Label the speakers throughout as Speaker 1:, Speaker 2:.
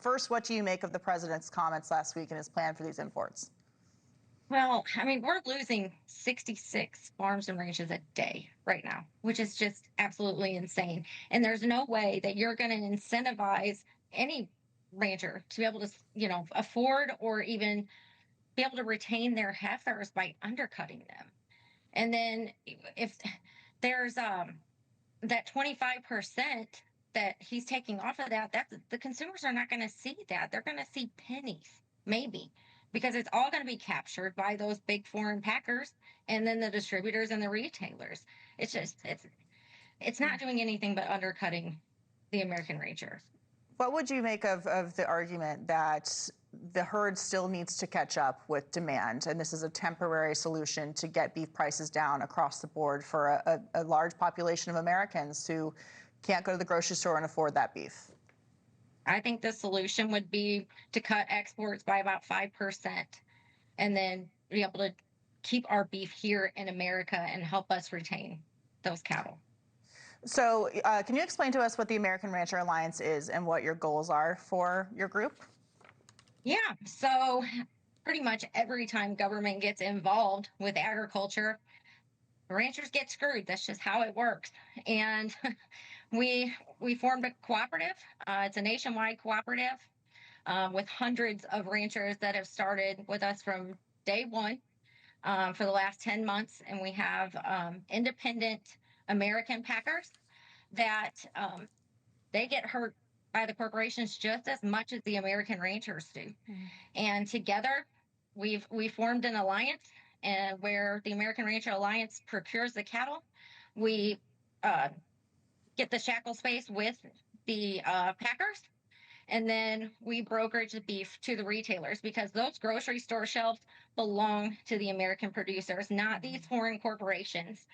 Speaker 1: first, what do you make of the president's comments last week and his plan for these imports?
Speaker 2: Well, I mean, we're losing 66 farms and ranches a day right now, which is just absolutely insane. And there's no way that you're going to incentivize any rancher to be able to, afford or even be able to retain their heifers by undercutting them. And then if there's that 25% that he's taking off of that, that's the consumers are not going to see that. They're going to see pennies, maybe, because it's all going to be captured by those big foreign packers and then the distributors and the retailers. It's just it's not doing anything but undercutting the American rancher.
Speaker 1: What would you make of the argument that the herd still needs to catch up with demand, and this is a temporary solution to get beef prices down across the board for a large population of Americans who can't go to the grocery store and afford that beef?
Speaker 2: I think the solution would be to cut exports by about 5% and then be able to keep our beef here in America and help us retain those cattle.
Speaker 1: So can you explain to us what the American Rancher Alliance is and what your goals are for your group?
Speaker 2: Yeah, so pretty much every time government gets involved with agriculture, ranchers get screwed. That's just how it works. And we formed a cooperative. It's a nationwide cooperative with hundreds of ranchers that have started with us from day one for the last 10 months. And we have independent American packers that they get hurt by the corporations just as much as the American ranchers do. Mm-hmm. And together, we formed an alliance, and where the American Rancher Alliance procures the cattle, we get the shackle space with the packers, and then we brokerage the beef to the retailers, because those grocery store shelves belong to the American producers, not these foreign corporations.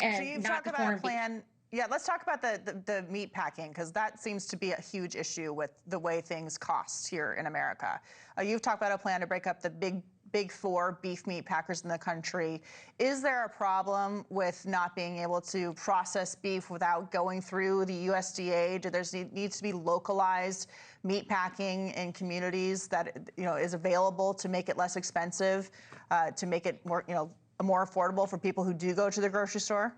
Speaker 1: And so you've talked about a plan. Yeah, let's talk about the meat packing, because that seems to be a huge issue with the way things cost here in America. You've talked about a plan to break up the big four beef meat packers in the country. Is there a problem with not being able to process beef without going through the USDA? Do there needs to be localized meat packing in communities that is available to make it less expensive, to make it more more affordable for people who do go to the grocery store?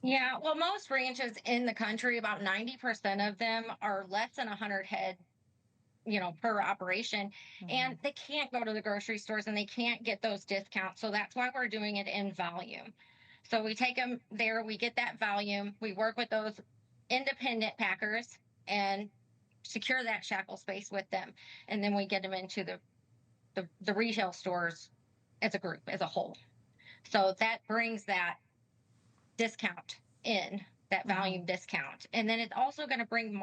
Speaker 2: Yeah, well, most ranches in the country, about 90% of them are less than 100 head, per operation. Mm-hmm. And they can't go to the grocery stores and they can't get those discounts. So that's why we're doing it in volume. So we take them there, we get that volume, we work with those independent packers and secure that shackle space with them. And then we get them into the retail stores as a group, as a whole. So that brings that discount in, that volume discount. And then it's also going to bring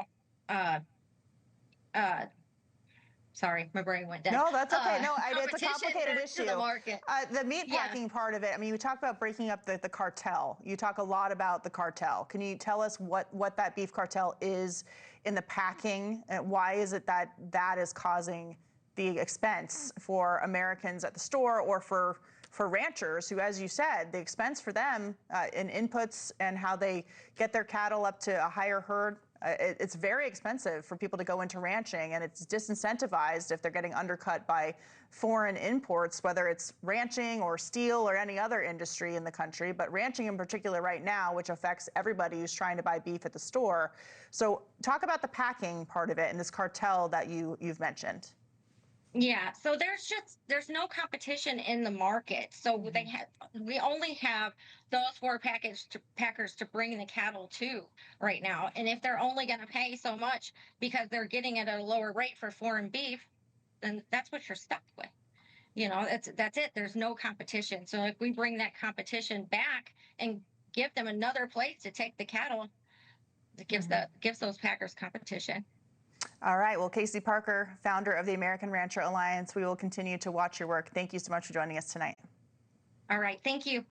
Speaker 2: sorry, my brain went dead.
Speaker 1: No, that's okay. No, it's a complicated issue.
Speaker 2: The market.
Speaker 1: The meat packing part of it, I mean, you talk about breaking up the cartel. You talk a lot about the cartel. Can you tell us what that beef cartel is in the packing, and why is it that is causing the expense for Americans at the store, or for ranchers who, as you said, the expense for them in inputs and how they get their cattle up to a higher herd, it's very expensive for people to go into ranching, and it's disincentivized if they're getting undercut by foreign imports, whether it's ranching or steel or any other industry in the country, but ranching in particular right now, which affects everybody who's trying to buy beef at the store. So talk about the packing part of it and this cartel that you've mentioned.
Speaker 2: Yeah, so there's no competition in the market. So we only have those four packers to bring the cattle to right now. And if they're only going to pay so much because they're getting it at a lower rate for foreign beef, then that's what you're stuck with. That's it. There's no competition. So if we bring that competition back and give them another place to take the cattle, it gives those packers competition.
Speaker 1: All right. Well, Casey Parker, founder of the American Rancher Alliance, we will continue to watch your work. Thank you so much for joining us tonight.
Speaker 2: All right. Thank you.